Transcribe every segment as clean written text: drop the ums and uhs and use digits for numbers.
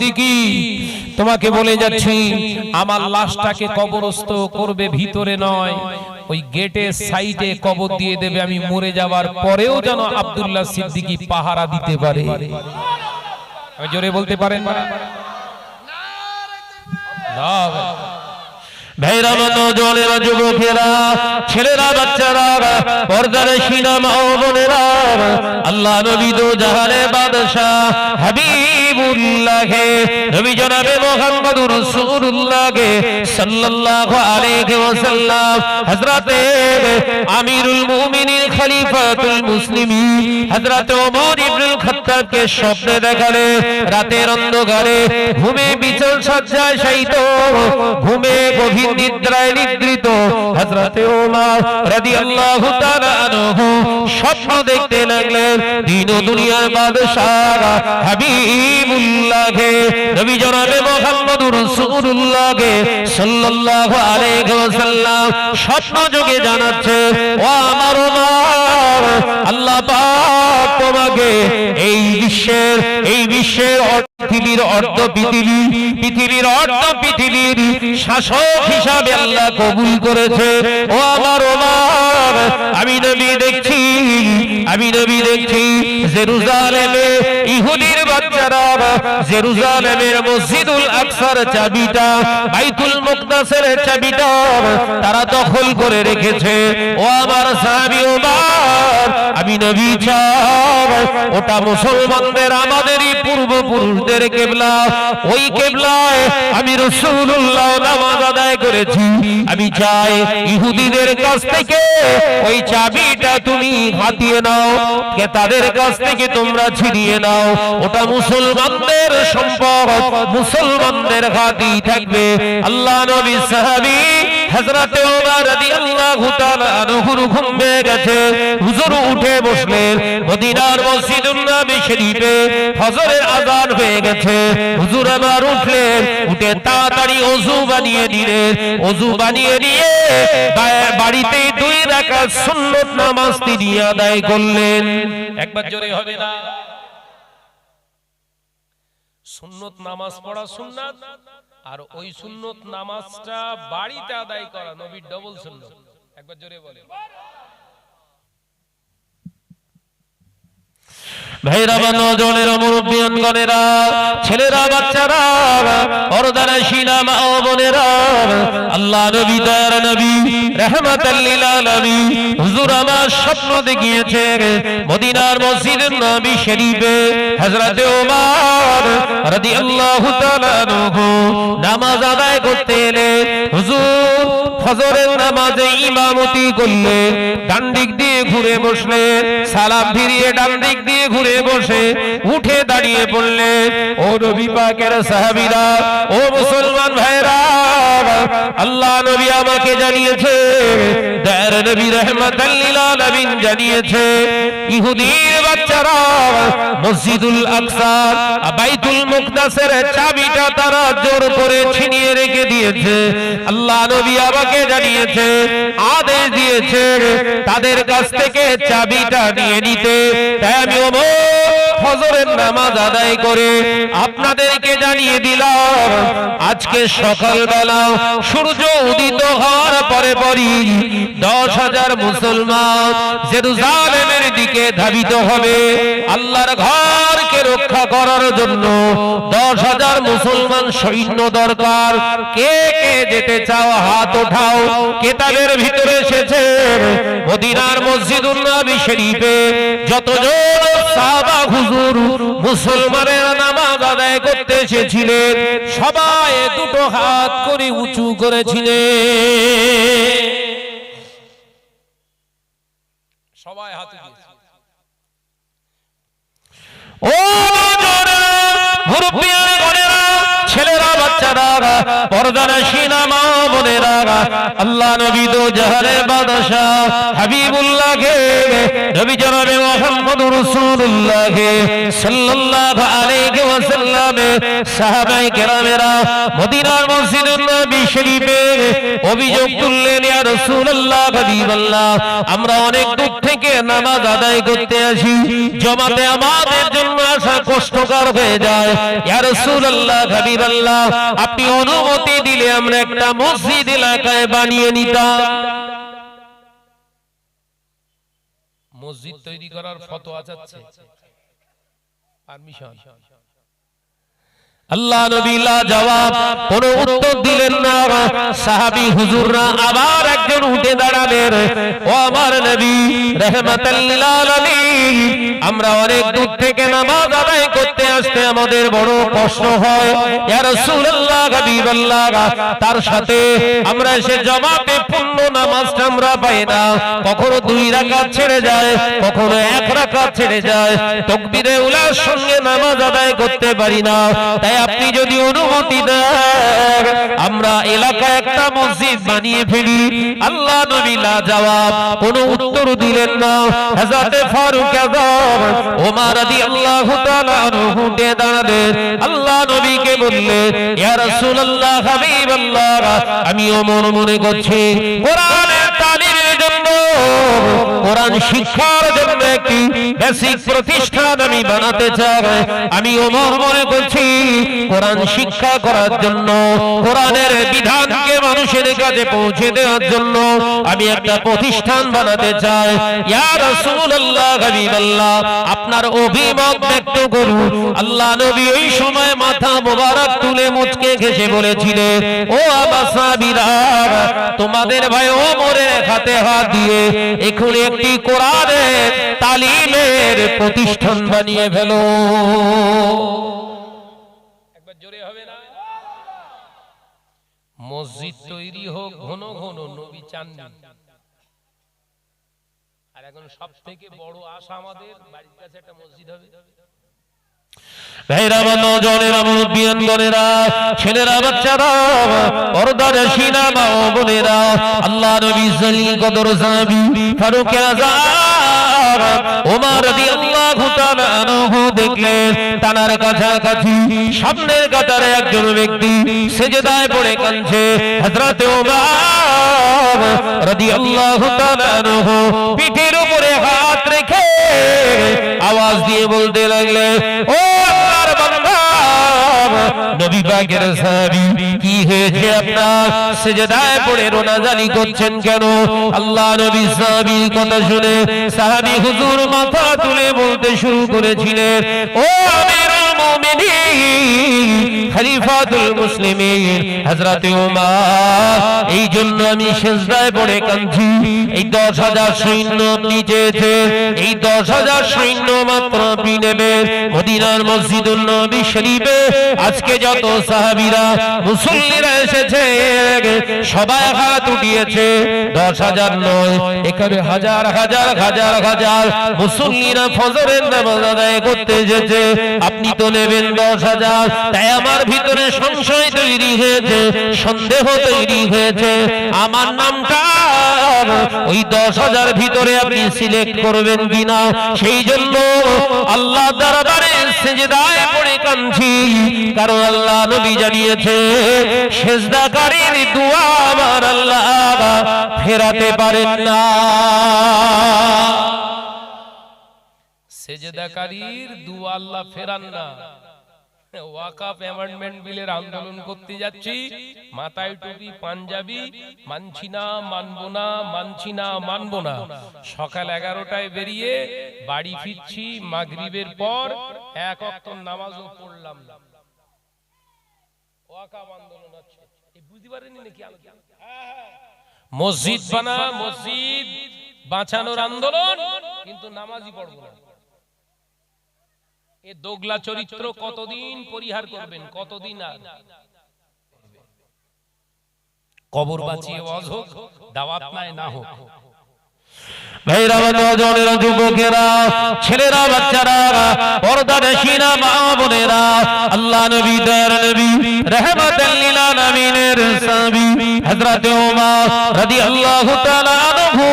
সিদ্দিকী, তোমাকে বলে যাচ্ছি আমার লাশটাকে কবরস্থ করবে ভিতরে নয়, ওই গেটের সাইডে কবর দিয়ে দেবে। আমি মরে যাওয়ার পরেও যেন আব্দুল্লাহ সিদ্দিকী পাহারা দিতে পারে। জোরে বলতে পারেন না? ভাইরা, নওজওয়ানেরা, যুবকেরা, ছেলেরা, বাচ্চারা, পর্দার শিনা মা ও বোনেরা, আল্লাহ নবী দো জাহানের বাদশা হাবিবুল্লাহ নবী জনাবে মুহাম্মদুর রাসূলুল্লাহ সাল্লাল্লাহু আলাইহি ওয়াসাল্লাম হযরতে আমিরুল মুমিনিন খলিফাতুল মুসলিমিন হযরত ওমর ইবনুল খাত্তাবকে স্বপ্নে দেখালে, রাতের অন্ধকারে ঘুমে বিছাল সজ্জায় শায়িত, ঘুমে গভীর নিদ্রায় নিদ্রিত হযরতে ওমর রাদিয়াল্লাহু তাআলা আনহু স্বপ্ন দেখতে লাগলেন। দিন ও দুনিয়ার বাদশাহ হাবিবুল্লাহ নবী জনাবে মুহাম্মদুর রাসূলুল্লাহ সাল্লাল্লাহু আলাইহি ওয়াসাল্লাম স্বপ্ন যোগে জানাচ্ছে, ও আমার ওমর, আল্লাহ পাক তোমাকে এই বিশ্বের পৃথিবীর অর্ধ পৃথিবীর অর্ধ পৃথিবীর শাসক হিসাবে আল্লাহ কবুল করেছে। ও আমার ওমর, আমি নবী দেখছি জেরুজালেমে ইহুদির বাচ্চারা জেরুজালেমের মসজিদুল আকসার চাবিটা, বাইতুল মুকদ্দাসের চাবিটা তারা দখল করে রেখেছে। ও আমার সাহাবী ওমর, আমি নবী চাই ওটা মুসলমানদের, আমাদেরই পূর্বপুরুষদের কিবলা, ওই কিবলায় আমি রাসূলুল্লাহ নামাজ আদায় করেছি। আমি চাই ইহুদিদের কাছ থেকে ওই চাবিটা তুমি হাতিয়ে নাও, তাদের কাছ থেকে তোমরা ছিনিয়ে নাও, ওটা মুসলমানদের সম্পদ, মুসলমানদের হাতেই থাকবে। আল্লাহ নবী সাহাবী হযরত ওমর রাদিয়াল্লাহু তাআলা আনহুর ঘুম ভেঙে গেছে। হুজুর উঠে বসলেন। মদিনার মসজিদুন নবী শরীফে ফজরের আযান হয়ে গেছে। হুজুর আমার উঠলেন, উঠে তাড়াতাড়ি ওযু বানিয়ে নিলেন। ওযু বানিয়ে নিয়ে বাড়িতে 2 রাকাত সুন্নাত নামাজ তিনি আদায় করলেন। একবার জোরে হবে না? সুন্নাত নামাজ পড়া সুন্নাত, আর ওই সুন্নাত নামাজটা বাড়িতে আদায় করা নবীর ডবল সুন্নাত। একবার জোরে বলেন। ভাইরা, নওজওয়ানেরা, মুরব্বিয়ানগণেরা, ছেলেরা, বাচ্চারা, পর্দার শিনা মা ও বোনেরা, আল্লাহ নবী দয়ার নবী রাহমাতাল লিল আলামিন হুজুর আমার স্বপ্ন দেখিয়েছে মদিনার মসজিদুন নবী শরীফে হযরতে ওমর রাদিয়াল্লাহু তাআলা আনহু নামাজ আদায় করতে এলেন। হুজুর ফজরের নামাজে ইমামতি করলেন, ডান দিক দিয়ে ঘুরে বসলেন, সালাম ফিরিয়ে ডান দিক দিয়ে ঘুরে বসে উঠে দাঁড়িয়ে পড়লেন। ও নবী পাকের সাহাবীরা, ও মুসলমান ভাইরা, আল্লাহ নবী আমাকে জানিয়েছে, দয়ার নবী রাহমাতাল লিল আলামিন জানিয়েছে, ইহুদির বাচ্চারা মসজিদুল আকসা বাইতুল মুকদ্দাসের চাবিটা তারা জোর করে ছিনিয়ে রেখে দিয়েছে। আল্লাহ নবী আমাকে জানিয়েছে, আদেশ দিয়েছে তাদের কাছ থেকে চাবিটা নিয়ে নিতে। তাই আমি ফজরের নামাজ আদায় করে আপনাদেরকে জানিয়ে দিলাম, আজকে সকালবেলা সূর্য উদিত হওয়ার পরে পরই 10,000 মুসলমান জেরুজালেমের দিকে ধাবিত হবে। আল্লাহর ঘরকে রক্ষা করার জন্য 10,000 মুসলমান সৈন্য দরকার। কে কে যেতে চাও হাত ওঠাও। কিতাবের ভিতরে এসেছে মদিনার মসজিদুন নবী শরীফে যতজন সাহাবা হুজুর মুসলমানের নামাজ আদায় করতে এসেছিলেন সবাই 2 হাত করে উঁচু করেছিলেন। সবাই হাত উঠিয়েছে। ও মুরব্বিয়ানেরা, ছেলেরা, বাচ্চারা, পর্দার শিনা মা বোনেরা, আল্লাহ নবী দো জাহানের বাদশা হাবিবুল্লাহ নবী জনাবে মুহাম্মদুর রাসূলুল্লাহ সাল্লাল্লাহু আলাইহি ওয়াসাল্লাম সাহাবায়ে কেরামেরা মদিনার মসজিদুন নবী শরীফে অভিযোগ তুললেন, ইয়া রাসূলুল্লাহ, হাবিবাল্লাহ, আমরা অনেক দূর থেকে নামাজ আদায় করতে আসি, জামাতে আমাদের জন্য আসা কষ্টকর হয়ে যায়। ইয়া রাসূলুল্লাহ, হাবিবাল্লাহ, আপনি অনুমতি দিলে আমরা একটা মসজিদ এলাকায় বানিয়ে নিতাম। মসজিদ তৈরি করার ফতোয়া চাচ্ছে, পারমিশন। আল্লাহ নবী লা জবাব, কোনো উত্তর দিলেন না। সাহাবী হুজুররা আবার একজন উঠে দাঁড়ালেন, ও আমার নবী রাহমাতাল লিল আলামিন, আমরা অনেক দূর থেকে নামাজ আদায় করতে আসতে আমাদের বড় কষ্ট হয়, ইয়া রাসূলুল্লাহ, হাবিবাল্লাহ, তার সাথে আমরা এসে জামাতে পূর্ণ নামাজটা আমরা পাই না, কখনো 2 রাকাত ছেড়ে যায়, কখনো 1 রাকাত ছেড়ে যায়, তাকবীরে উলার সঙ্গে নামাজ আদায় করতে পারি না। তাই আপনি যদি অনুমতি দেন আমরা এলাকায় একটা মসজিদ বানিয়ে ফেলি। আল্লাহ নবী লা জবাব, কোনো উত্তর দিলেন না। হযরত ফারুক আযম ওমর রাদিয়াল্লাহু তাআলা আনহু দাঁড়ালেন, আল্লাহ নবীকে বললেন, ইয়া রাসূলুল্লাহ, হাবিবাল্লাহ, আমি ওমর মনে করছি কোরআনের তালিমের জন্য, কোরআন শিক্ষার জন্য একটি বেসিক প্রতিষ্ঠান আমি বানাতে চাই। আমি ওমর মনে করছি কোরআন শিক্ষা করার জন্য, কোরআনের বিধানকে মানুষের কাছে পৌঁছে দেওয়ার জন্য আমি একটা প্রতিষ্ঠান বানাতে চাই। ইয়া রাসূলুল্লাহ, হাবিবাল্লাহ, আপনার অভিমত ব্যক্ত করুন। আল্লাহ নবী ওই সময় মাথা মোবারক তুলে মুচকে হেসে বলেছিলেন, ও আমার সাহাবীরা, তোমাদের ভাই ওমরের হাতে হাত দিয়ে এখনই একটি কোরআনের তালিমের প্রতিষ্ঠান বানিয়ে ফেলো। একবার জোরে হবে না? মসজিদ তৈরি হোক ঘন ঘন, নবী চাননি। আর এখন সবথেকে বড় আশা আমাদের বাড়ির কাছে একটা মসজিদ হবে। ভাইরা, নওজওয়ানেরা, মুরব্বিয়ানগণেরা, ছেলেরা, বাচ্চারা, পর্দার শিনা মা ও বোনেরা, আল্লাহ নবী জলিল কদর সাহাবী ফারুক আযম ওমর রাদিয়াল্লাহু তাআলা আনহু দেখলেন তানার কাছাকাছি সামনের কাতারে একজন ব্যক্তি সিজদায় পড়ে কাঁদছে। হযরত ওমর রাদিয়াল্লাহু তাআলা আনহু পিঠের উপরে হাত রেখে আওয়াজ দিয়ে বলতে লাগলেন, ও আল্লাহর বান্দা, নবী পাকের সাহাবী, কি হয়েছে আপনার? সিজদায় পড়ে রোনাজানি করছেন কেন? আল্লাহ নবী সাহাবীর কথা শুনে সাহাবী হুজুর মাথা তুলে বলতে শুরু করেছিলেন, ও আমিরুল মুমিনিন, খলিফাতুল মুসলিমিন হযরত ওমর, এই জন্য আমি সিজদায় পড়ে কাঁদছি। এই 10,000 সৈন্য নিচেছে, এই 10,000 সৈন্য মাত্র আপনি নেবেন মদিনার মসজিদুন নবী শরীফে। আজকে যত সাহাবীরা মুসল্লিরা এসেছে সবাই হাত উঠিয়েছে, 10,000 নয়, এখানে হাজার হাজার হাজার হাজার মুসল্লিরা ফজরের নামাজ আদায় করতে এসেছে। আপনি তো নেবেন 10,000। তাই আমার ভিতরে সংশয় তৈরি হয়েছে, সন্দেহ তৈরি হয়েছে, আমার নামটা ওই 10,000 ভিতরে আপনি সিলেক্ট করবেন কিনা। সেই জন্য আল্লাহ দরবারে সিজদায় পড়ে কাঁদছি, কারণ আল্লাহ নবী জানিয়েছে সিজদাকারীর দোয়া আমার আল্লাহ ফেরাতে পারেন না। সিজদাকারীর দোয়া আল্লাহ ফেরান না। ওয়াকাফ অ্যামেন্ডমেন্ট বিলের আন্দোলন করতে যাচ্ছি, মাথায় টুপি, পাঞ্জাবি, মানছি না, মানবো না, মানছি না, মানবো না। সকাল 11টায় বেরিয়ে বাড়ি ফিরছি মাগরিবের পর, 1 ওয়াক্ত নামাজও পড়লাম না। ওয়াকাফ আন্দোলন হচ্ছে, এই বুঝতে পারেননি নাকি? মসজিদ বানা, মসজিদ বাঁচানোর আন্দোলন, কিন্তু নামাজই পড়বো না। এই দোগলা চরিত্র কতদিন পরিহার করবেন? কতদিন আর কবর বাঁচিয়ে ওয়াজ হোক, দাওয়াত না হোক। ভাইরা, নওজওয়ানেরা, যুবকেরা, ছেলেরা, বাচ্চারা, পর্দার শিনা মা বোনেরা, আল্লাহ নবী দয়ার নবী রাহমাতাল লিল আলামিনের সাহাবী হযরত ওমর রাদিয়াল্লাহু তাআলা আনহু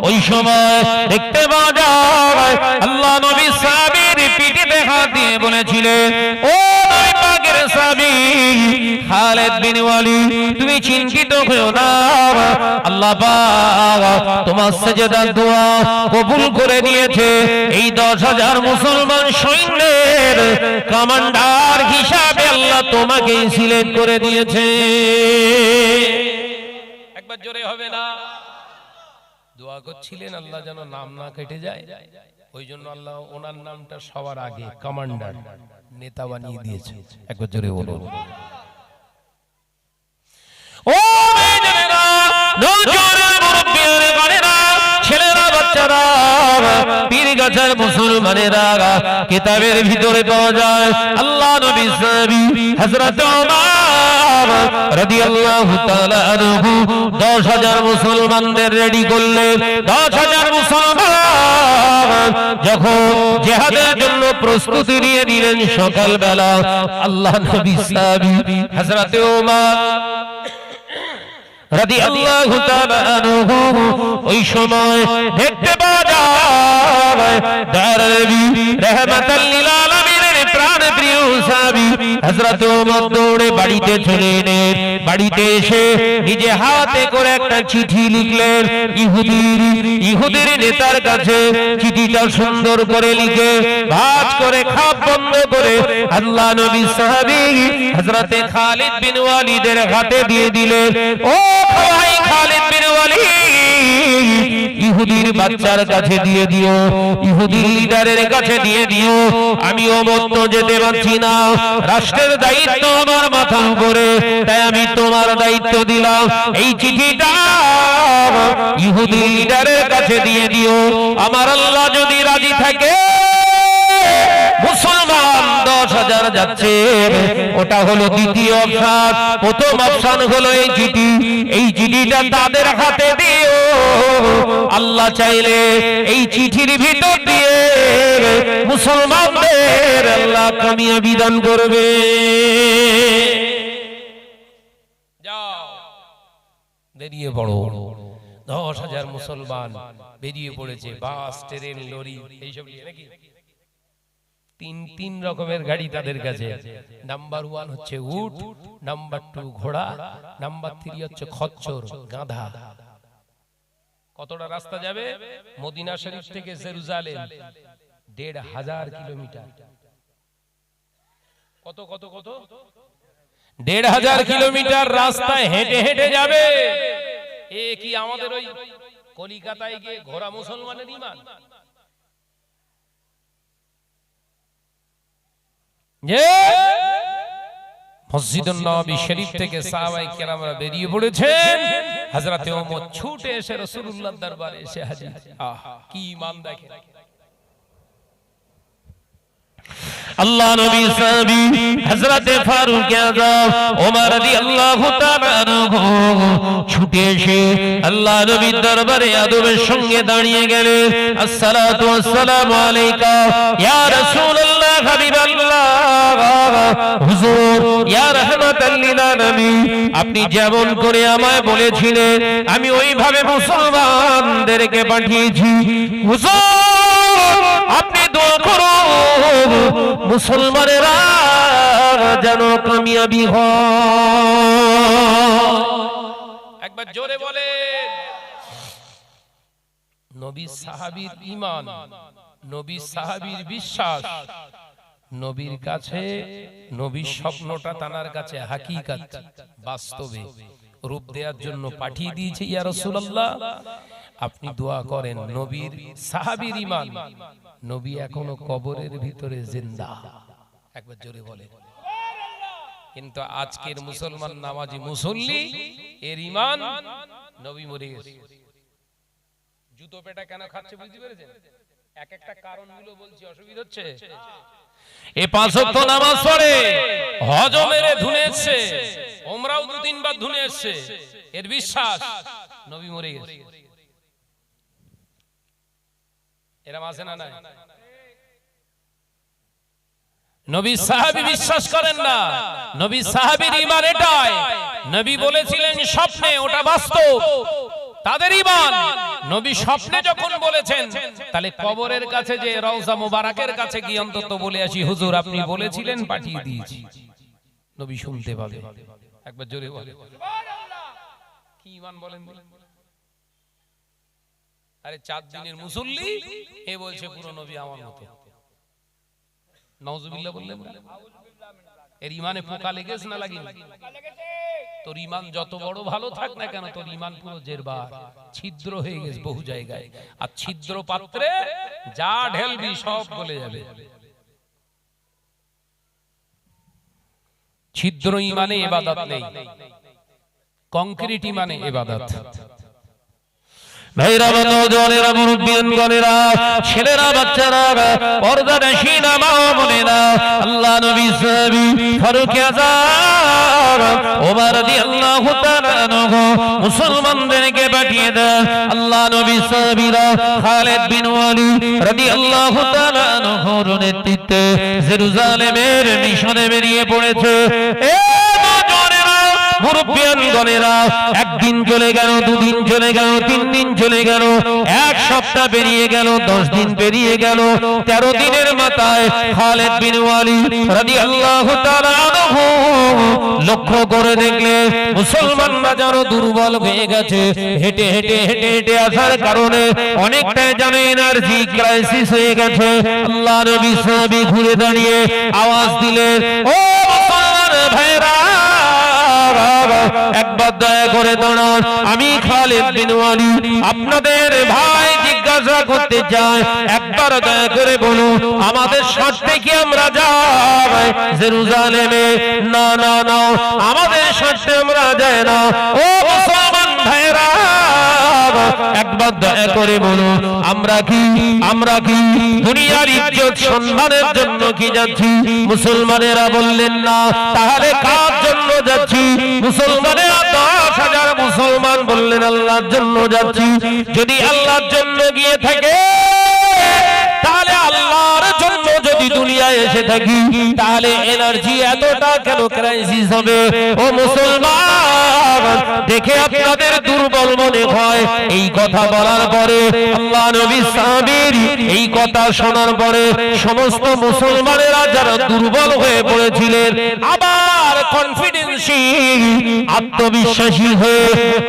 ওই সময় দেখতে পাওয়া যায় আল্লাহ নবী সাহাবীর পিঠে হাত দিয়ে বলে বলেছিলেন, ও নবী পাকের সাহাবী খালিদ বিন ওয়ালিদ, তুমি চিন্তিত হও না, আল্লাহ পাক তোমার সেজদার দোয়া কবুল করে নিয়েছে। এই 10,000 মুসলমান সৈন্যের কমান্ডার হিসাবে আল্লাহ তোমাকে সিলেক্ট করে দিয়েছে। একবার জোরে হবে না? দোয়া করছিলেন আল্লাহ যেন নাম না কেটে যায়, ওই জন্য আল্লাহ ওনার নামটা সবার আগে কমান্ডার নেতা বানিয়ে দিয়েছে। একবার জোরে বলুন। ও মেয়েরা, নওজোয়ান মুরব্বিয়ানে গানেরা, ছেলেরা, বাচ্চারা, পীরগাছার মুসলমানেরা, কিতাবের ভিতরে পাওয়া যায় আল্লাহ নবী সাহাবী হযরত ওমর রাদিয়াল্লাহু তাআলা আনহু 10,000 মুসলমানদের রেডি করলেন। 10,000 মুসলমান যখন জিহাদের জন্য প্রস্তুতি নিয়ে নিলেন, সকালবেলা আল্লাহ নবী সাহাবী হযরত ওমর রাদিয়াল্লাহু তাআলা আনহু ওই সময় দেখতে পাওয়া যায় দারবি রাহমাতাল লিল আলামিনের প্রাণপ্রিয় সাহাবী হযরত ওমর দৌড়ে বাড়িতে চলে এলেন। বাড়িতে এসে নিজে হাতে করে একটা চিঠি লিখলেন ইহুদির নেতার কাছে। চিঠিটা সুন্দর করে লিখে ভাঁজ করে খাপ বন্ধ করে আল্লাহ নবী সাহাবী হযরত খালিদ বিন ওয়ালিদের হাতে দিয়ে দিলেন। ও ভাই খালিদ বিন ওয়ালিদ, ইহুদির বাচ্চার কাছে দিয়ে দিও, ইহুদির লিডারের কাছে দিয়ে দিও। আমি ওমর তো যেতে পারছি না, রাষ্ট্রের দায়িত্ব আমার মাথার উপরে, তাই আমি তোমার দায়িত্ব দিলাম। এই চিঠিটা ইহুদির লিডারের কাছে দিয়ে দিও। আমার আল্লাহ যদি রাজি থাকে, মুসলমান 10,000 যাচ্ছে, ওটা হলো দ্বিতীয় অপশন। প্রথম অপশন হলো এই চিঠি, এই চিঠিটা তাদের হাতে দিও। আল্লাহ চাইলে এই চিঠির ভিতর দিয়ে মুসলমানদের আল্লাহ কামিয়াবি দান করবে। যাও বেরিয়ে পড়ো। 10,000 মুসলমান বেরিয়ে পড়েছে, বাস, ট্রেন, লরি, এইসব নিয়ে নাকি তিন রকমের গাড়ি তাদের কাছে। নাম্বার 1 হচ্ছে উট, নাম্বার 2 ঘোড়া, নাম্বার 3 হচ্ছে খচ্চর, গাধা। কতটা রাস্তা যাবে? মদিনা শরীফ থেকে জেরুজালেম 1,500 কিলোমিটার। কত কত কত 1,500 কিলোমিটার রাস্তায় হেঁটে হেঁটে যাবে। এ কি আমাদের ওই কলিকাতায় গিয়ে ঘোড়া মুসলমানের ঈমান? মসজিদুন নববী শরীফ থেকে সাহাবায়ে কেরামরা বেরিয়ে পড়েছেন। হযরত ওমর ছুটে এসে রাসূলুল্লাহর দরবারে এসে হাজির। আহা কি ঈমান দেখেন। আল্লাহ নবী সাহাবী হযরত ফারুক আযম ওমর রাদিয়াল্লাহু তাআলা আনহু ছুটে এসে আল্লাহ নবীর দরবারে আদবের সঙ্গে দাঁড়িয়ে গেলেন। আসসালাতু ওয়াসসালামু আলাইকা ইয়া রাসূলুল্লাহ হাবিবাল্লাহ, হুজুর ইয়া রাহমাতাল লিল আলামিন, আপনি যেমন করে আমায় বলেছিলেন আমি ওইভাবে মুসলমানদেরকে পাঠিয়েছি। হুজুর আপনি দোয়া করুন মুসলমানেরা যেন কামিয়াবি হয়। একবার জোরে বলেন। নবী সাহাবীর ঈমান, নবী সাহাবীর বিশ্বাস, নবীর কাছে নবীর স্বপ্নটা তানার কাছে হাকিকাত, বাস্তবে রূপ দেওয়ার জন্য পাঠিয়ে দিয়েছে। ইয়া রাসূলুল্লাহ আপনি দোয়া করেন নবীর সাহাবীর ঈমান, নবী এখনো কবরের ভিতরে জিন্দা। একবার জোরে বলেন। কিন্তু আজকের মুসলমান নামাজি মুসল্লি এর ঈমান নবী মরে গেছে। জুতো পেটা কেন খাচ্ছে বুঝতে পেরেছেন? এক একটা কারণগুলো বলছি, অসুবিধা হচ্ছে। এই 5 ওয়াক্ত নামাজ পড়ে, হজও মেরে ধুনে এসেছে, ওমরাও 2-3 বার ধুনে এসেছে, এর বিশ্বাস নবী মরে গেছে। এরা আছে না নাই? নবী সাহাবী বিশ্বাস করেন না। নবী সাহাবীর ঈমান এটাই, নবী বলেছিলেন স্বপ্নে, ওটা বাস্তব। তাদের ঈমান নবী স্বপ্নে যখন বলেছেন, তাহলে কবরের কাছে যে রওজা মুবারাকের কাছে গিয়ে অন্তত বলে আসি, হুজুর আপনি বলেছিলেন, পাঠিয়ে দিয়েছি। নবী শুনতে পাবে। একবার জোরে বলে সুবহানাল্লাহ। কি ঈমান বলেন? আরে 4 দিনের মুসল্লি, এ বলছে পুরো নবী আমার মতো। নাউজুবিল্লাহ বললেন না? এর ঈমানে পোকা লেগেছে না লাগেনি? তোর ঈমান যত বড় ভালো থাক না কেন, তোর ঈমান পুরো জেরবার, ছিদ্র হয়ে গেছে বহু জায়গায়। আর ছিদ্র পাত্রে যা ঢেলবি সব গলে যাবে। ছিদ্র ঈমানে ইবাদত নেই, কংক্রিট ঈমানে ইবাদত। ভাইরা, নওজওয়ানেরা, মুরব্বিয়ানগণেরা, ছেলেরা, বাচ্চারা, পর্দানশীনা মা বোনেরা, আল্লাহ নবী সাহাবী ফারুক আযম ওমর রাদিয়াল্লাহু তাআলা আনহু মুসলমানদেরকে পাঠিয়ে দেন। আল্লাহ নবী সাহাবীরা খালিদ বিন ওয়ালিদ রাদিয়াল্লাহু তাআলা আনহুর নেতৃত্বে জেরুজালেমের মিশনে বেরিয়ে পড়েছে। মুরব্বিয়ানগণেরা, একদিন চলে গেল, 2 দিন চলে গেল, 3 দিন চলে গেল, 1 সপ্তাহ পেরিয়ে গেল, 10 দিন পেরিয়ে গেল। 13 দিনের মাথায় খালিদ বিন ওয়ালিদ রাদিয়াল্লাহু তাআলা আনহু লক্ষ্য করে দেখলে মুসলমানরা যেন দুর্বল হয়ে গেছে। হেঁটে হেঁটে হেঁটে হেঁটে আসার কারণে অনেকটাই যেন এনার্জি ক্রাইসিস হয়ে গেছে। আল্লাহ নবী সাহাবী ঘুরে দাঁড়িয়ে আওয়াজ দিলেন, ও মুসলমান ভাইরা, একবার দয়া করে দাঁড়ান, আমি খালিদ বিন ওয়ালিদ আপনাদের ভাই জিজ্ঞাসা করতে চাই, একবার দয়া করে বলুন আমাদের স্বার্থে কি আমরা যাই জেরুজালেমে? না না না, আমাদের স্বার্থে আমরা যাই না। ও মুসলমান ভাইরা, একবার দয়া করে বলুন আমরা কি দুনিয়ার ইজ্জত সম্মানের জন্য কি যাচ্ছি? মুসলমানেরা বললেন না। তাহলে কার জন্য যাচ্ছি? মুসলমানেরা 10,000 মুসলমান বললেন আল্লাহর জন্য যাচ্ছি। যদি আল্লাহর জন্য গিয়ে থাকে, তাহলে আল্লাহর জন্য যদি দুনিয়ায় এসে থাকি, তাহলে এনার্জি এতটা কেন ক্রাইসিস হবে? ও মুসলমান, দেখে আপনাদের দুর্বল মনে হয়। এই কথা বলার পরে, আল্লাহ নবী সাহাবীর এই কথা শোনার পরে সমস্ত মুসলমানেরা যারা দুর্বল হয়ে পড়েছিলেন, আবার কনফিডেন্সি, আত্মবিশ্বাসী হয়ে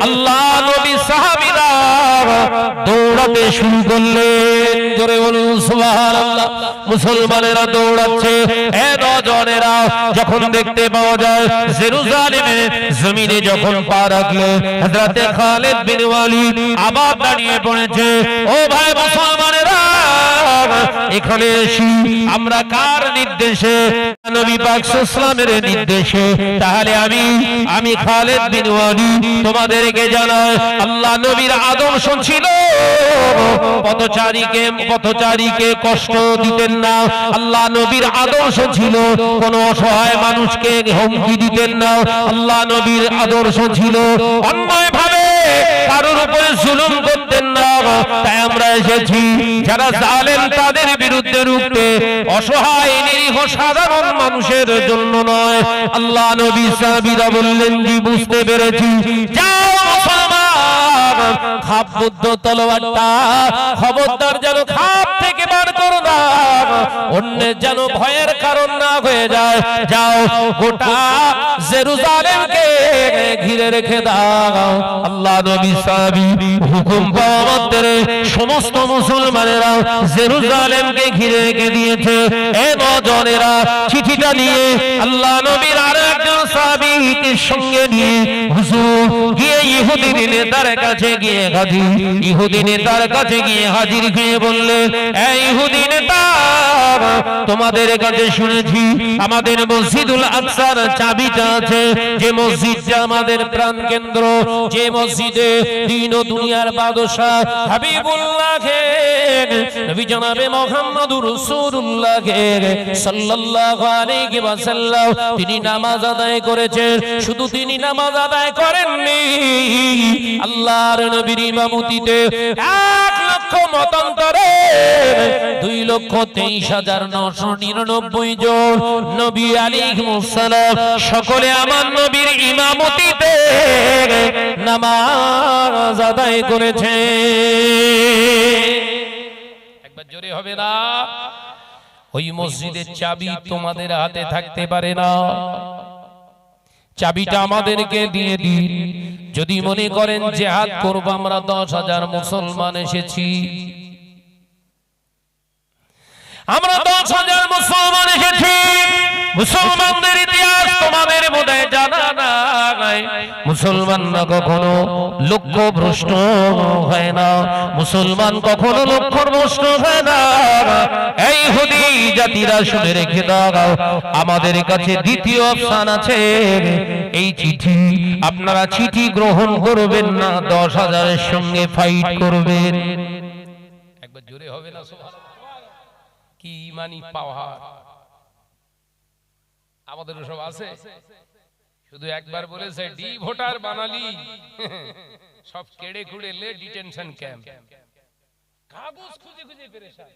আল্লাহ নবী সাহাবীরা দৌড়াতে শুরু করলেন। জোরে বলুন সুবহানাল্লাহ। মুসলমানেরা দৌড়াচ্ছে। এ নওজওয়ানেরা, যখন দেখতে পাওয়া যায় জেরুজালেমের জমিনে যখন পা রাখলো, হযরতে খালিদ বিন ওয়ালিদ আবার দাঁড়িয়ে পড়েছে। ও ভাই মুসলমানেরা, এখানে এসি আমরা কার নির্দেশে? নবী পাক সাল্লাল্লাহু আলাইহি নির্দেশে। তাহলে আমি খালিদ বিন ওয়ালিদ তোমাদেরকে জানাই, আল্লাহ নবীর আদর্শ ছিল পথচারীকে কষ্ট দিতেন না। আল্লাহ নবীর আদর্শ ছিল কোন অসহায় মানুষকে হুমকি দিতেন না। আল্লাহ নবীর আদর্শ ছিল অন্যায় ভাবে কারোর উপরে জুলুম করতেন না। তাই আমরা এসেছি যারা জালেম তাদের বিরুদ্ধে রুখতে, অসহায় নিরীহ সাধারণ মানুষের জন্য নয়। আল্লাহ নবী সাহাবীরা বললেন, জি বুঝতে পেরেছি। যাও মুসলমান, খাপ বুদ্ধ তলোয়ারটা খবরদার যেন খাপ থেকে বার করো না, অন্যের যেন ভয়ের কারণ না হয়ে যায়। যাও গোটা জেরুজালেমকে ঘিরে রেখে দাও। আল্লাহ নবী সাহাবী হুকুম পাওয়া মাত্র সমস্ত মুসলমানেরা জেরুজালেমকে ঘিরে রেখে দিয়েছে। এ নওজওয়ানেরা চিঠিটা নিয়ে আল্লাহ নবীর আরেকজন সাহাবীকে সঙ্গে নিয়ে হুজুর গিয়ে ইহুদি নেতার কাছে গিয়ে হাজির হয়ে বললেন, এই ইহুদি নেতা, তোমাদের কাছে শুনেছি আমাদের মসজিদুল আকসার চাবিটা আছে, যে মসজিদটা আমাদের প্রাণ কেন্দ্র, যে মসজিদে দিন ও দুনিয়ার বাদশা হাবিবুল্লাহ নবী জনাবে মুহাম্মদুর রাসূলুল্লাহ সাল্লাল্লাহু আলাইহি ওয়াসাল্লাম তিনি নামাজ আদায় করেছেন। শুধু তিনি নামাজ আদায় করেননি, আল্লাহর নবীর ইমামতিতে 1 লক্ষ মতান্তরে 2,23,999 জন নবী আলাইহিস সালাম সকলে আমার নবীর ইমামতিতে নামাজ আদায় করেছে। একবার জোরে হবে না? ওই মসজিদের চাবি তোমাদের হাতে থাকতে পারে না, চাবিটা আমাদেরকে দিয়ে দিন। যদি মনে করেন জিহাদ করব, আমরা 10,000 মুসলমান এসেছি, আমরা 10,000 মুসলমান এসেছি। মুসলমানদের ইতিহাস তোমাদের বোধহয় জানা নাই। মুসলমানরা কখনো লক্ষ্য ভ্রষ্ট হয় না, মুসলমান কখনো লক্ষ্য ভ্রষ্ট হয় না। এই ইহুদি জাতিরা শুনে রেখে দাও, আমাদের কাছে দ্বিতীয় অপশন আছে। এই চিঠি আপনারা চিঠি গ্রহণ করবেন না, 10,000-এর সঙ্গে ফাইট করবেন। একবার জোরে হবে না? কি ইমানি পাওয়ার আমাদের সব আছে। শুধু একবার বলেছে ডি ভোটার বানালি, সব কেড়ে খুঁড়ে লে ডিটেনশন ক্যাম্প, কাগজ খুঁজে খুঁজে পেরেশান।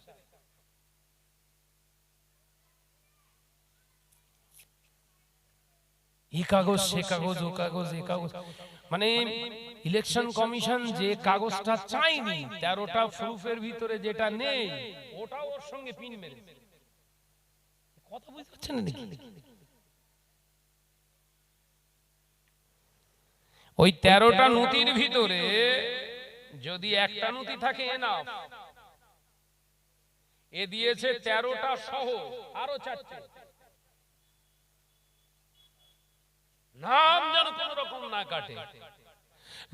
এই কাগজ সে কাগজ, ও কাগজ এ কাগজ, মানে ইলেকশন কমিশন যে কাগজটা চাইনি 13টা প্রুফের ভিতরে যেটা নেই ওটা ওর সঙ্গে পিন মেরে। কথা বুঝতে পারছেন নাকি? ওই 13টা নথির ভিতরে যদি একটা নথি থাকে এনাফ, এ দিয়েছে 13টা সহ আরো 4টে নাম যেন কোন রকম না কাটে।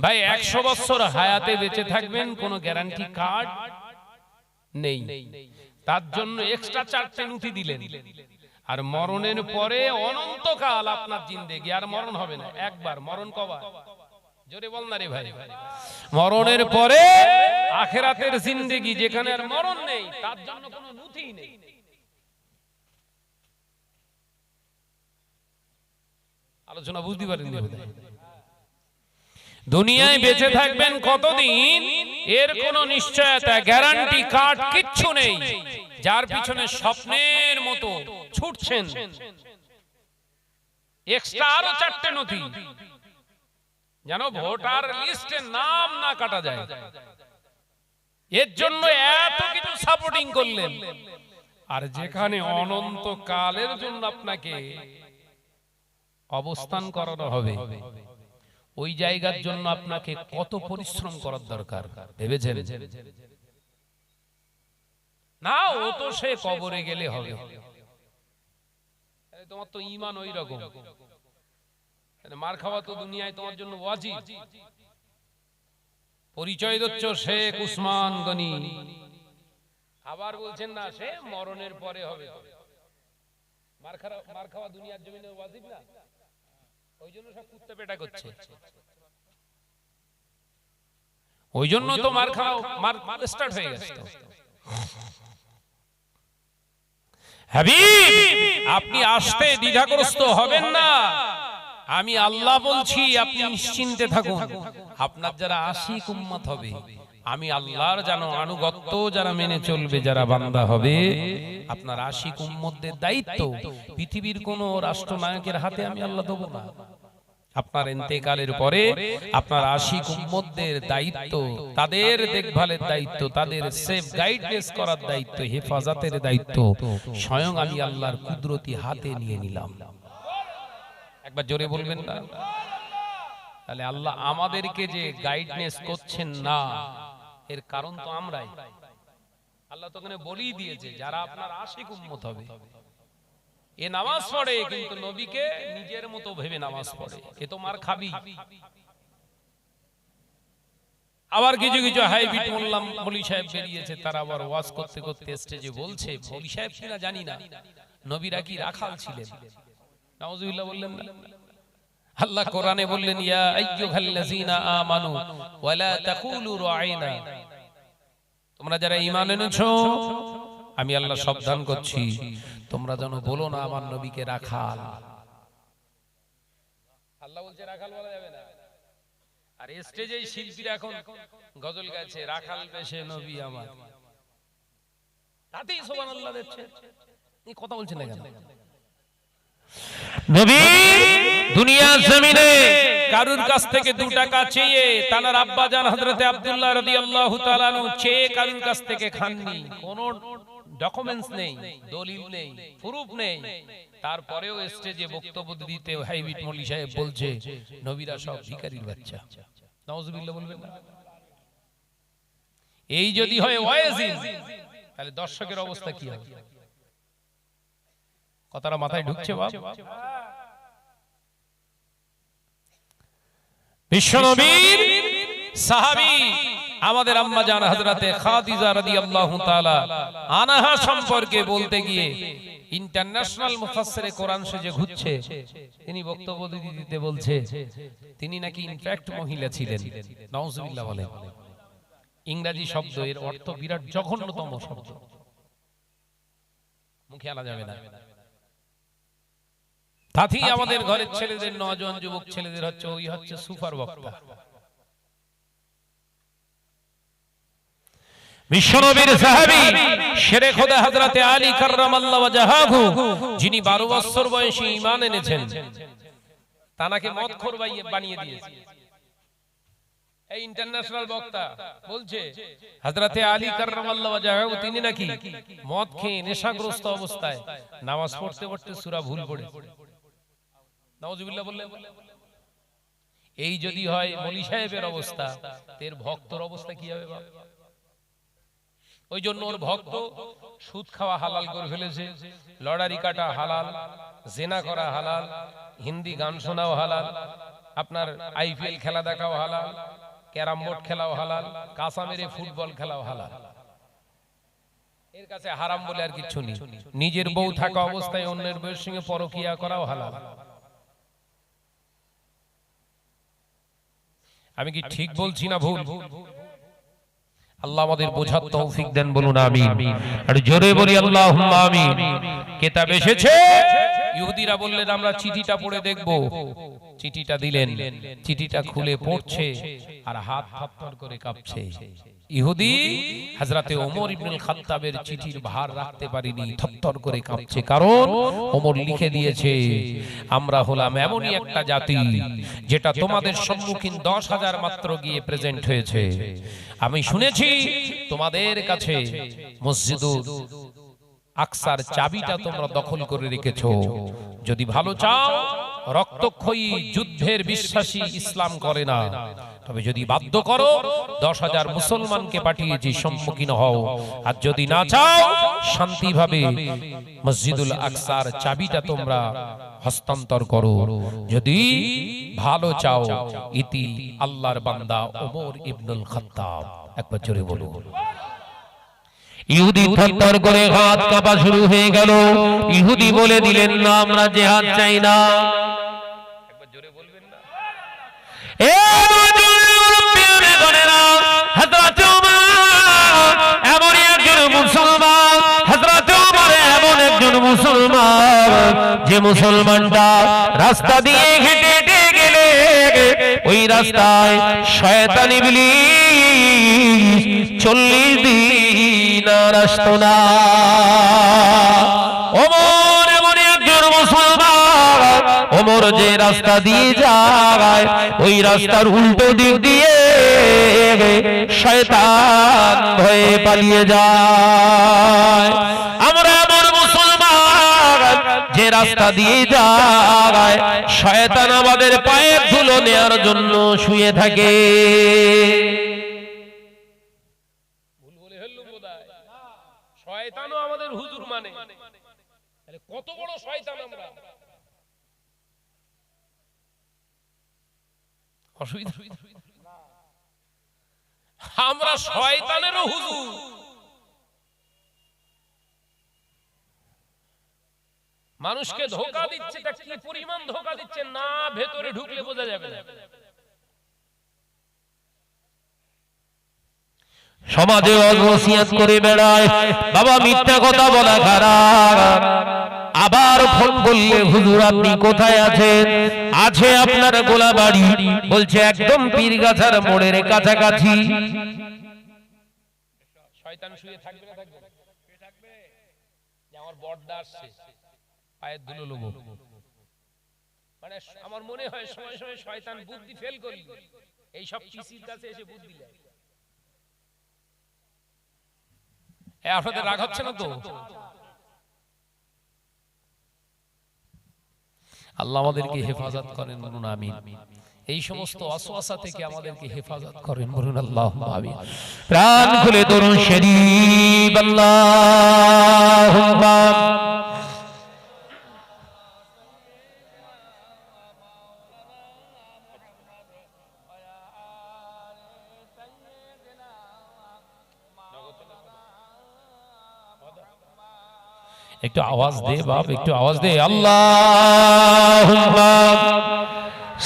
ভাই 100 বছর হায়াতে বেঁচে থাকবেন, কোনো গ্যারান্টি কার্ড নেই, তার জন্য এক্সট্রা 4টে নথি দিলেন। আর মরণের পরে অনন্তকাল আপনার জিন্দেগি, আর মরণ হবে না, একবার মরণ। কবার? জোরে বল না রে ভাই। মরণের পরে আখিরাতের জিন্দেগি, যেখানে আর মরণ নেই, তার জন্য কোনো নথি নেই। আলোচনা বুঝতে পারেন? দুনিয়ায় বেঁচে থাকবেন কতদিন এর কোনো নিশ্চয়তা, গ্যারান্টি কার্ড কিচ্ছু নেই। যার পিছনে স্বপ্নের মতো ছুটছেন, এক্সট্রা আরো 4টে নথি যেন ভোটার লিস্টে নাম না কাটা যায়, এর জন্য এত কিছু সাপোর্টিং করলেন। আর যেখানে অনন্ত কালের জন্য আপনাকে অবস্থান করানো হবে, ওই জায়গার জন্য আপনাকে কত পরিশ্রম করার দরকার ভেবেছেন? না, ও তো সে কবরে গেলে হবে। তোমার তো ঈমান ওই রকম, মার খাওয়া তো দুনিয়ায় তোমার জন্য ওয়াজিব। পরিচয় দিচ্ছ শেখ উসমান গনি, আবার বলছেন না সে মরণের পরে হবে। মার খাওয়া দুনিয়ার জমিনে ওয়াজিব না, ওই জন্য সব কুত্তে পেটা করছে। ওই জন্য তো মার খাওয়া মার স্টার্ট হয়ে গেছে। হাবিব, আপনি আসতে দ্বিধাগ্রস্ত হবেন না, আমি আল্লাহ বলছি, আপনি নিশ্চিন্তে থাকুন। আপনার যারা আশিক উম্মত হবে, আমি আল্লাহর জানো আনুগত্য যারা মেনে চলবে, যারা বান্দা হবে, আপনার আশিক উম্মতদের দায়িত্ব পৃথিবীর কোন রাষ্ট্রনায়কের হাতে আমি আল্লাহ দেব না। আপনার ইন্তেকালের পরে আপনার আশিক উম্মতদের দায়িত্ব, তাদের দেখভালের দায়িত্ব, তাদের সেফ গাইডনেস করার দায়িত্ব, হেফাজতের দায়িত্ব স্বয়ং আমি আল্লাহর কুদরতি হাতে নিয়ে নিলাম। একবার জোরে বলবেন না? তাহলে আল্লাহ আমাদেরকে যে গাইডনেস করছেন না, এর কারণ তো আমরাই। আল্লাহ তো ওখানে বলেই দিয়েছে যারা আপনার আশিক উম্মত হবে, এ নামাজ পড়ে কিন্তু নবীকে নিজের মতো ভেবে নামাজ পড়ে, এ তো মার খাবি। আবার কিছু কিছু হাইব্রিড মোল্লা মৌলী সাহেব বেরিয়েছে, তারা আবার ওয়াজ করতে করতে স্টেজে বলছে, মৌলী সাহেব কিনা জানি না, নবীরা কি রাখাল ছিলেন? নাউজুবিল্লাহ বললেন না? আল্লাহ কোরআনে বললেন, ইয়া আইয়ুহাল্লাযীনা আমানু ওয়ালা তাকুলু রাঈনা, তোমরা যারা ঈমান এনেছো আমি আল্লাহ সাবধান করছি, তোমরা যেন বলো না আমার নবীকে রাখাল। আল্লাহ বলছে রাখাল বলা যাবে না। আর স্টেজে শিল্পীরা এখন গজল গাইছে, রাখাল বেশে নবী আমার, তাতেই সুবহানাল্লাহ দিচ্ছে। এই কথা বলছেন না কেন? নবী দুনিয়া জমিনে কারুর কাছ থেকে 2 টাকা চেয়ে তার আব্বা জান হযরতে আব্দুল্লাহ রাদিয়াল্লাহু তাআলা আনহু চেয়ে কারুর কাছ থেকে খাননি। কোন ডকুমেন্টস নেই, দলিল নেই, প্রুফ নেই। তারপরেও স্টেজে বক্তব্য দিতে হাইবিট মৌলী সাহেব বলছে নবীরা সব ভিখারির বাচ্চা। নাউজুবিল্লাহ বলবেন না? এই যদি হয় ওয়াজিন, তাহলে দর্শকের অবস্থা কি হবে? কথাটা মাথায় ঢুকছে বাপ? বিশ্বনবীর সাহাবী আমাদের আম্মা জান হযরতে খাদিজা রাদিয়াল্লাহু তাআলা আনহা সম্পর্কে বলতে গিয়ে ইন্টারন্যাশনাল মুফাসসিরে কোরআন সেজে ঘুরছে, তিনি বক্তব্য দিতে বলছে তিনি নাকি ইনফ্যাক্ট মহিলা ছিলেন। নাউজুবিল্লাহ বলেন। ইংরেজি শব্দ, এর অর্থ বিরাট জঘন্যতম শব্দ, মুখে আনা যাবে না। তাতেই আমাদের ঘরের ছেলেদের, নওজোয়ান যুবক ছেলেদের হচ্ছে ওই হচ্ছে সুপার বক্তা। বিশ্বনবীর সাহাবী শেরে খোদা হযরতে আলী কাররামাল্লাহু ওয়াজহাহু, যিনি 12 বছর বয়সে ঈমান এনেছেন, তানাকে মদখোর বানিয়ে দিয়েছে। এই ইন্টারন্যাশনাল বক্তা বলছে হযরতে আলী কাররামাল্লাহু ওয়াজহাহু তিনি নাকি মদ খেয়ে নেশাগ্রস্ত অবস্থায় নামাজ পড়তে পড়তে সূরা ভুল পড়ে। নাউজুবিল্লাহ বললেন। এই যদি হয় মৌলী সাহেবের অবস্থা, এর ভক্তর অবস্থা কি হবে বাবা? ওই জন্য ওর ভক্ত সুদ খাওয়া হালাল করে ফেলেছে, লটারি কাটা হালাল, জেনা করা হালাল, হিন্দি গান শোনাও হালাল, আপনার আইপিএল খেলা দেখাও হালাল, ক্যারাম বোর্ড খেলাও হালাল, কাঁচা মেরে ফুটবল খেলাও হালাল। এর কাছে হারাম বলে আর কিছু নেই। নিজের বউ থাকা অবস্থায় অন্যের বউয়ের সঙ্গে পরকিয়া করাও হালাল। আমি কি ঠিক বলছি না ভুল? আল্লাহ আমাদের বোঝার তৌফিক দেন, বলুন আমিন। আর জোরে বলি আল্লাহুম্মা আমিন। কিতাব এসেছে, ইহুদিরা বললেন আমরা চিঠিটা পড়ে দেখব। চিঠিটা দিলেন, চিঠিটা খুলে পড়ছে আর হাত থরথর করে কাঁপছে। ইহুদি হযরতে ওমর ইবনুল খাত্তাবের চিঠির ভার রাখতে পারেনি, থরথর করে কাঁপছে। কারণ ওমর লিখে দিয়েছে আমরা হলাম এমনই একটা জাতি যেটা তোমাদের সম্মুখীন 10,000 মাত্র গিয়ে প্রেজেন্ট হয়েছে। আমি শুনেছি তোমাদের কাছে মসজিদুল আকসার চাবিটা তোমরা দখল করে রেখেছো। যদি ভালো চাও, রক্তক্ষয়ী যুদ্ধের বিশ্বাসী ইসলাম করে না, তবে যদি বাধ্য করো 10,000 মুসলমানকে পাঠিয়েছি, সম্মুখীন হও। আর যদি না চাও, শান্তিভাবে মসজিদুল আকসার চাবিটা তোমরা হস্তান্তর করো। যদি ভালো চাও, ইতি আল্লাহর বান্দা ওমর ইবনুল খাত্তাব। একবার জোরে বলো। ইহুদি থরথর করে হাত কাঁপা শুরু হয়ে গেল। ইহুদি বলে দিলেন না, আমরা জিহাদ চাই না। একবার জোরে বলবেন না? হযরত ওমর এমন একজন মুসলমান, হযরত ওমর এমন একজন মুসলমান যে মুসলমানটা রাস্তা দিয়ে হেঁটে হেঁটে গেলে ওই রাস্তায় শয়তান ইবলিস 40 দিন আর আসতো না। ওমর এমন একজন মুসলমান, ওমর যে রাস্তা দিয়ে যায় ওই রাস্তার উল্টো দিক দিয়ে শয়তান ভয়ে পালিয়ে যায়। আমরা এমন মুসলমান যে রাস্তা দিয়ে যায় শয়তান আমাদের পায়ের ধুলো নেওয়ার জন্য শুয়ে থাকে। শয়তানও আমাদের হুজুর মানে, তাহলে কত বড় শয়তান আমরা? অসুবিধা? আমরা শয়তানেরও হুজুর। মানুষকে ধোঁকা দিচ্ছে, তা কি পরিমাণ ধোঁকা দিচ্ছে না ভেতরে ঢুকলে বোঝা যাবে না। সমাজে ওয়াসিয়াত করে বেড়ায়, বাবা মিথ্যা কথা বলা খারাপ, আবার ফোন করলে হুজুর আপনি কোথায় আছেন? আছে আপনার গোলাবাড়ি। বলছে একদম পীরগাছার মোড়ের কাছাকাছি। শয়তান শুয়ে থাকবে না থাকবে না? যে আমার বড়দা আসছে, পায়ের ধুলো লবো। মানে আমার মনে হয় সময় সময় শয়তান বুদ্ধি ফেল করলি এই সব পিসির কাছে এসে বুদ্ধি দেয়। আপনাদের রাগ হচ্ছে না তো? আল্লাহ আমাদেরকে হেফাজত করেন, বলুন আমিন। এই সমস্ত ওয়াসওয়াসা থেকে আমাদেরকে হেফাজত করেন, বলুন আল্লাহুম্মা আমিন। প্রাণ খুলে দরুদ শরীফ আল্লাহুম্মা একটু আওয়াজ দে বাপ, একটু আওয়াজ দে। আল্লাহুম্মা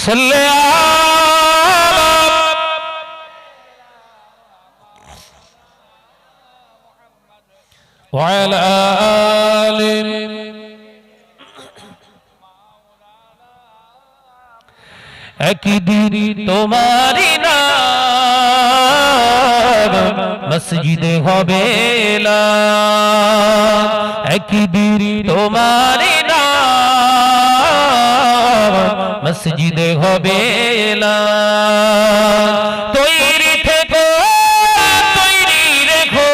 সাল্লি আলা ওয়া আলা আলি একদিন তোমারি নাম মসজিদে হবে না, একদিন তোমারি নাম মসজিদে হবে না। তৈরি থেকো, তৈরি রেখো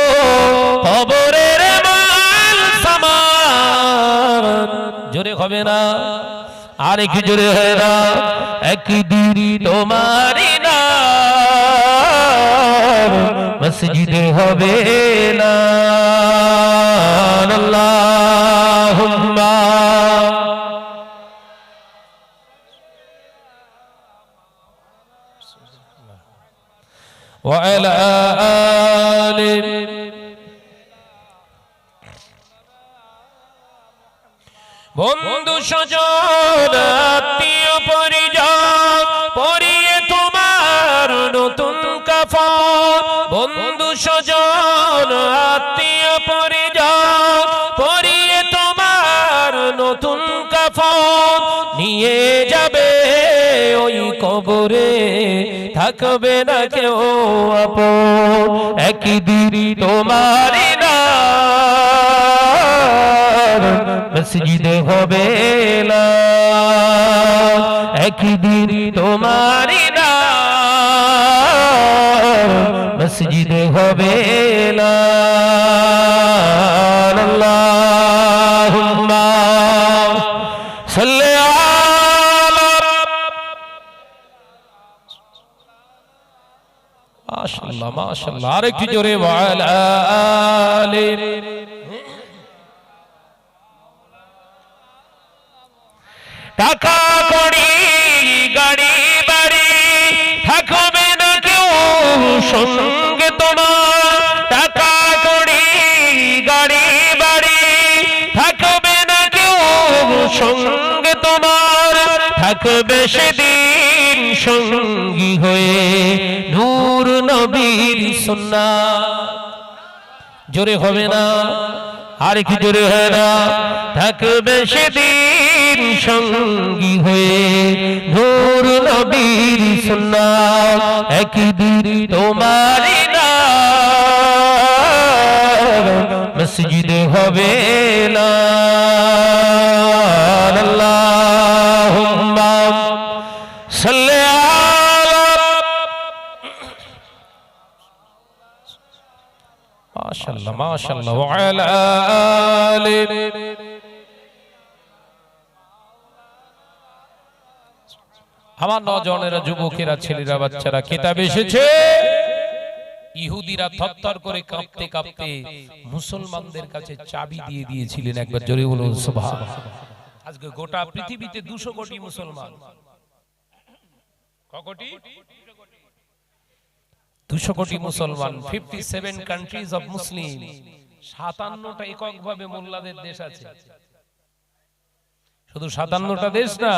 কবরের মাল সামান। জোরে হবে না, আর একটু জোরে হয় না। একদিন তোমারি নাম মসজিদে হবে না। আল্লাহুম্মা ওয়া আলা আলি বন্ধু স্বজন আত্মীয় পরিজন পরিয়ে তোমার নতুন কাফন। বন্ধু স্বজন আত্মীয় পরিজন পরিয়ে তোমার নতুন কাফন নিয়ে যাবে ওই কবরে, থাকবে না কেউ আপন। একদিন তোমারি নাম মসজিদে হবে না, একদিন তোমারি নাম মসজিদে হবে না। আল্লাহুম্মা সাল্লি আলা মাশাআল্লাহ মাশাআল্লাহ, আরেকটু জোরে ওয়া আলা আলি। টাকা কড়ি গাড়ি বাড়ি থাকবে না কেউ সঙ্গে তোমার। টাকা কড়ি গাড়ি বাড়ি থাকবে না কেউ সঙ্গে তোমার। থাকবে সেদিন সঙ্গী হয়ে নূর নবীর সুন্নাত। জোরে হবে না, আর কি জোরে হয় না। থাকবে সেদিন সঙ্গী হয়ে নূর নবীর সুন্নাত। একদিন তোমারি নাম মসজিদে হবে না। আল্লাহুম্মা সাল্লি আলা মাশাআল্লাহ মাশাআল্লাহ ওয়া আলা আলি। আমার নওজওয়ানেরা, যুবকেরা, ছেলেরা, বাচ্চারা, কিতাব এসেছে। ইহুদিরা থরথর করে কাঁপতে কাঁপতে মুসলমানদের কাছে চাবি দিয়ে দিয়েছিলেন। একবার জোরে বলুন সুবহানাল্লাহ। আজকে গোটা পৃথিবীতে 200 কোটি মুসলমান। কত কোটি? 200 কোটি মুসলমান। 57 কান্ট্রিজ অফ মুসলিম। 57টা এককভাবে মোল্লাদের দেশ আছে। শুধু 57টা দেশ না,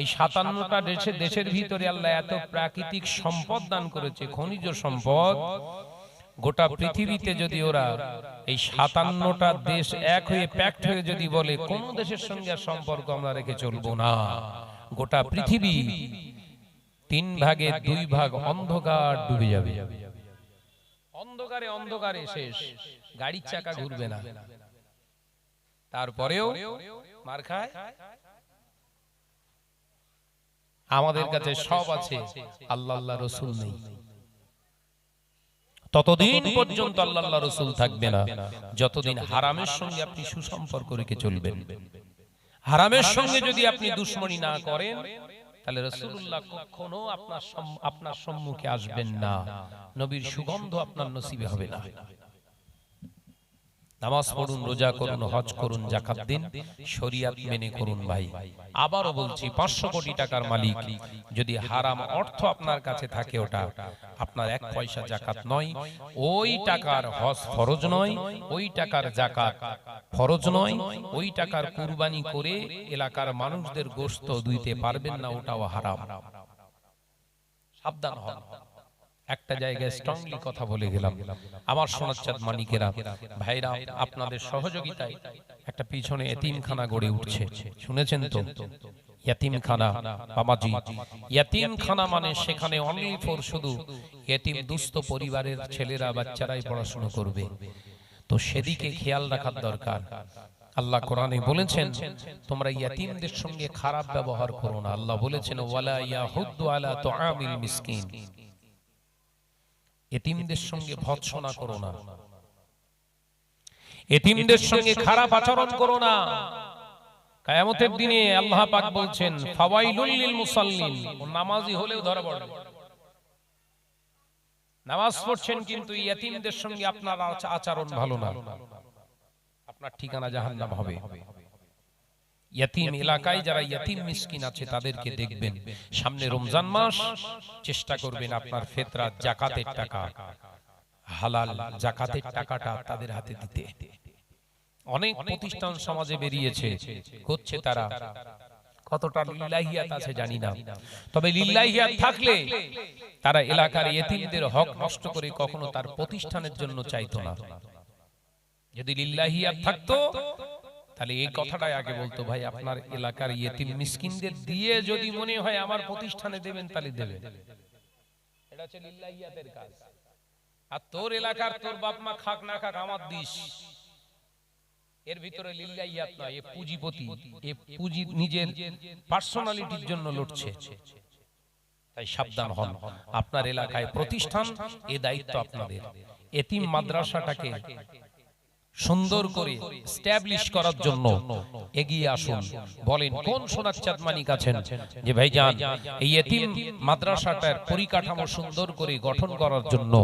এই 57টা দেশের ভিতরে আল্লাহ এত প্রাকৃতিক সম্পদ দান করেছে, খনিজ সম্পদ। গোটা পৃথিবীতে যদি ওরা এই 57টা দেশ এক হয়ে প্যাক্ট হয়ে যদি বলে কোন দেশের সঙ্গে আর সম্পর্ক আমরা রেখে চলবো না, গোটা পৃথিবী 3 ভাগে 2 ভাগ অন্ধকার ডুবে যাবে। অন্ধকারে অন্ধকারে শেষ, গাড়ির চাকা ঘুরবে না। তারপরেও মার খায়। আমাদের কাছে সব আছে, আল্লাহ আল্লাহ রসুল নেই। ততদিন পর্যন্ত আল্লাহ আল্লাহ রসুল থাকবে না যতদিন হারামের সঙ্গে আপনি সুসম্পর্ক রেখে চলবেন। হারামের সঙ্গে যদি আপনি দুশ্মনী না করেন তাহলে রাসূলুল্লাহ কখনো আপনার সম্মুখে আসবেন না, নবীর সুগন্ধ আপনার নসিবে হবে না। নামাজ পড়ুন, রোজা করুন, হজ করুন, যাকাত দিন, শরীয়ত মেনে করুন ভাই। আবারও বলছি, 500 কোটি টাকার মালিক যদি হারাম অর্থ আপনার কাছে থাকে, ওটা আপনার 1 পয়সা যাকাত নয়, ওই টাকার হজ ফরজ নয়, ওই টাকার যাকাত ফরজ নয়, ওই টাকার কুরবানি করে এলাকার মানুষদের গোশত দিতে পারবেন না, ওটাও হারাম। সাবধান হন। একটা জায়গায় স্ট্রংলি কথা বলে গেলাম। আমার সোনার চাঁদ মানিকেরা, ভাইরা, আপনাদের সহযোগিতায় একটা পিছনে এতিমখানা গড়ে উঠছে, শুনেছেন তো? এতিমখানা বাবাজি, এতিমখানা মানে সেখানে অনলি ফর শুধু এতিম দুস্থ পরিবারের ছেলেরা বাচ্চারাই পড়াশোনা করবে, তো সেদিকে খেয়াল রাখার দরকার। আল্লাহ কোরআনে বলেছেন তোমরা ইতিমদের সঙ্গে খারাপ ব্যবহার করো না। আল্লাহ বলেছেন ওয়ালা ইয়াহুদ্দু আলা তুআমিল মিসকিন, ইতিমদের সঙ্গে ভৎসনা করো না, ইতিমদের সঙ্গে খারাপ আচরণ করো না। কিয়ামতের দিনে আল্লাহ পাক বলছেন ফাওয়াইলুল লিল মুসাল্লিন, নামাজি হলেও ধরা পড়বে। নামাজ পড়ছেন কিন্তু ইতিমদের সঙ্গে আপনার আচরণ ভালো না, আপনার ঠিকানা জাহান্নাম হবে। ইতিম এলাকায় যারা ইতিম মিসকিন আছে তাদেরকে দেখবেন, সামনে রমজান মাস, চেষ্টা করবেন আপনার ফিতরা যাকাতের টাকা, হালাল যাকাতের টাকাটা তাদের হাতে দিতে। অনেক প্রতিষ্ঠান সমাজে বেরিয়েছে, করছে তারা, কতটা লিল্লাহিয়াত আছে জানি না, তবে লিল্লাহিয়াত থাকলে তারা এলাকার ইতিমদের হক নষ্ট করে কখনো তার প্রতিষ্ঠানের জন্য চাইতো না। যদি লিল্লাহিয়াত থাকতো তাহলে এই কথাটাই আগে বলতো, ভাই আপনার এলাকার ইতিম মিসকিনদের দিয়ে যদি মনে হয় আমার প্রতিষ্ঠানে দেবেন তাহলে দেবেন। এটা হচ্ছে লিল্লাহিয়াতের কাজ। আর তোর এলাকার তোর বাপ মা খাক না খাক আমার দিস, এর ভিতরে লিল্লাহিয়াত নয়, এ পুঁজিপতি, এ পুঁজি নিজের পার্সোনালিটির জন্য লড়ছে। তাই সাবধান হন। আপনার এলাকায় প্রতিষ্ঠান, এ দায়িত্ব আপনাদের। এতিম মাদ্রাসাটাকে সুন্দর করে এস্টাবলিশ করার জন্য এগিয়ে আসুন। বলেন কোন সোনার চাঁদ মানিক আছেন যে ভাইজান এই এতিম মাদ্রাসাটার পরিকাঠামো সুন্দর করে গঠন করার জন্য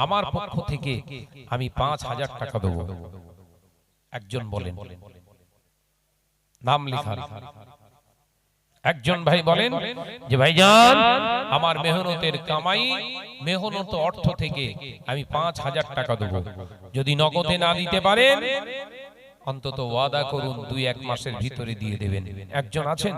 আমার পক্ষ থেকে আমি 5000 টাকা দেব? একজন বলেন, নাম লেখান। একজন ভাই বলেন যে ভাইজান আমার মেহনতের কামাই, মেহনত অর্থ থেকে আমি 5000 টাকা দেব। যদি নগদে না দিতে পারেন অন্তত ওয়াদা করুন 2-1 মাসের ভিতরে দিয়ে দেবেন। একজন আছেন?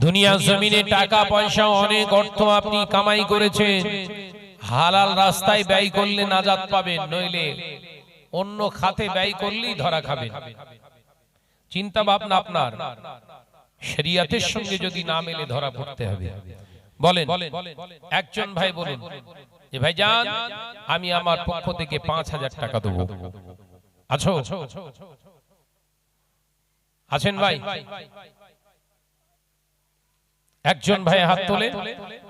দুনিয়া জমিনে টাকা পয়সা অনেক অর্থ আপনি কামাই করেছেন, হালাল রাস্তায় ব্যয় করলে নাজাত পাবেন, নইলে অন্য খাতে ব্যয় করলেই ধরা খাবেন। চিন্তা ভাবনা আপনার শরীয়তের সঙ্গে যদি না মেলে ধরা পড়তে হবে। বলেন একজন ভাই বলেন যে ভাইজান আমি আমার পক্ষ থেকে 5000 টাকা দেব। আছো? আছেন ভাই? একজন ভাই হাত তোলে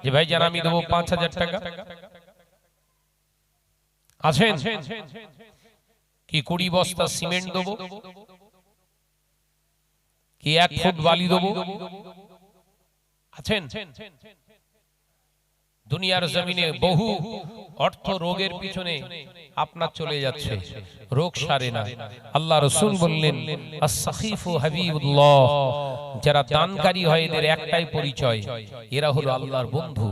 যে ভাইজান আমি দেব 5000 টাকা। আছেন? কি 20 বস্তা সিমেন্ট দেব, কি 1 ফুট বালি দেব? আছেন? দুনিয়ার জমিনে বহু অর্থ রোগের পিছনে আপনার চলে যাচ্ছে, রোগ সারে না। আল্লাহ রাসূল বললেন আস-সাখিফু হাবিবুল্লাহ, যারা দানকারী হয় এদের একটাই পরিচয়, এরা হলো আল্লাহর বন্ধু।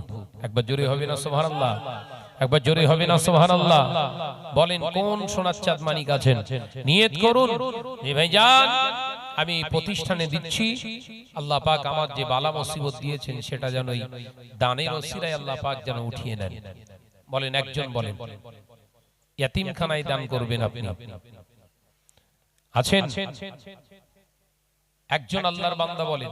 একবার জোরে হবে না সুবহানাল্লাহ? একবার জোরে হবে না সুবহানাল্লাহ? বলেন কোন সোনার চাঁদ মানিক আছেন? নিয়ত করুন যে ভাইজান আমি প্রতিষ্ঠানে দিচ্ছি, আল্লাহ পাক আমার যে বালা মুসিবত দিয়েছেন সেটা যেন এই দানের ওসিলায় আল্লাহ পাক যেন উঠিয়ে নেন। বলেন, একজন বলেন ইয়াতিমখানায় দান করবেন আপনি আছেন? একজন আল্লাহর বান্দা বলেন।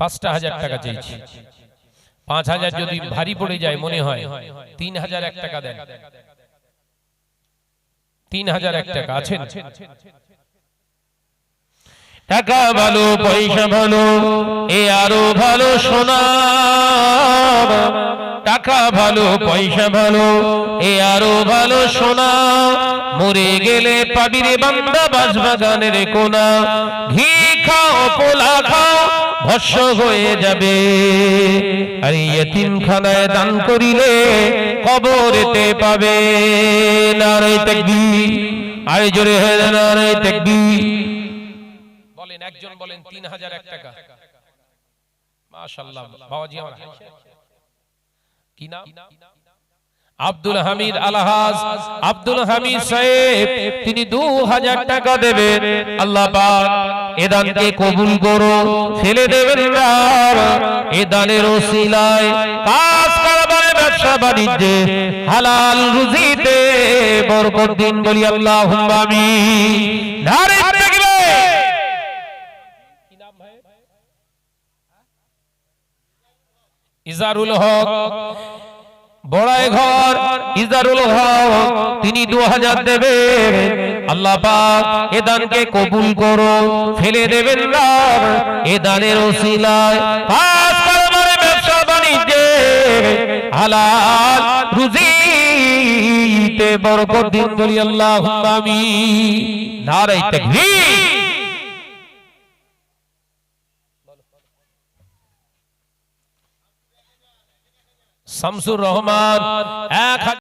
৫,০০০ টাকা চাইছি। ৫,০০০ যদি ভারী পড়ে যায় মনে হয় ৩,০০০ টাকা দেন। ৩,০০০ টাকা আছেন? টাকা ভালো, পয়সা ভালো, এ আরো ভালো সোনা। টাকা ভালো, পয়সা ভালো, এ আরো ভালো সোনা। মরে গেলে পাবি রে বান্দা বাঁশবাগানের কোনা। ঘি খাও, পোলা খাও, ভস্য হয়ে যাবে। আর ইয়েতিমখানায় দান করিলে কবরেতে পাবে। নারে তাকবীর, আরে জোরে হে নারে তাকবীর। বলেন, একজন বলেন ৩,০০০ টাকা। মাশাআল্লাহ। বাবাজি আমার কি নাম? আব্দুল হামিদ আলহাজ আব্দুল হামিদ সাহেব, তিনি ২,০০০ টাকা দেবেন। আল্লাহ পাক এ দানকে কবুল করো, ফেলে দেবেন না। এ দানের ওসিলায় কাজ কারবারে, ব্যবসা বাণিজ্যে, হালাল রুজিতে বরকত দিন। বলি আল্লাহুম্মা আমিন। নারে তাকবীর। কি নাম ভাই? ইজারুল হক বড়াই ঘর, ইজারুল হক, তিনি ২,০০০ দেবেন। আল্লাহ পাক এ দানকে কবুল করো, ফেলে দেবেন না। এ দানের ওসিলায় কাজ কারবারে, ব্যবসা বাণিজ্যে, হালাল রুজিতে বরকত দিন। বলি আল্লাহুম্মা আমিন। নারে তাকবীর। শামসুর রহমান ১